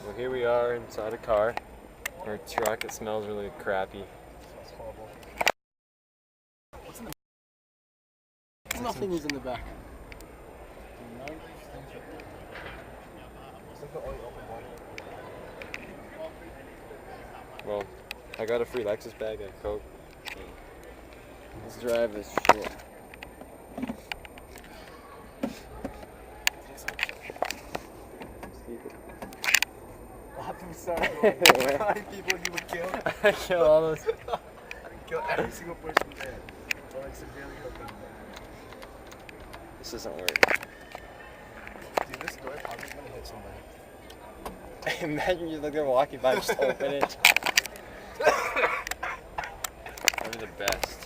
So here we are inside a car, or a truck. It smells really crappy. That's horrible. What's in the Nothing is in the back. Well, I got a free Lexus bag and Coke. Let's drive this shit. I'm sorry. How many people you would kill? I kill all those. I'd kill every single person there. Or like severely hurt them. This doesn't work. Dude, this door probably gonna hit somebody. Imagine you're like they're walking by, just open it. That'd be the best.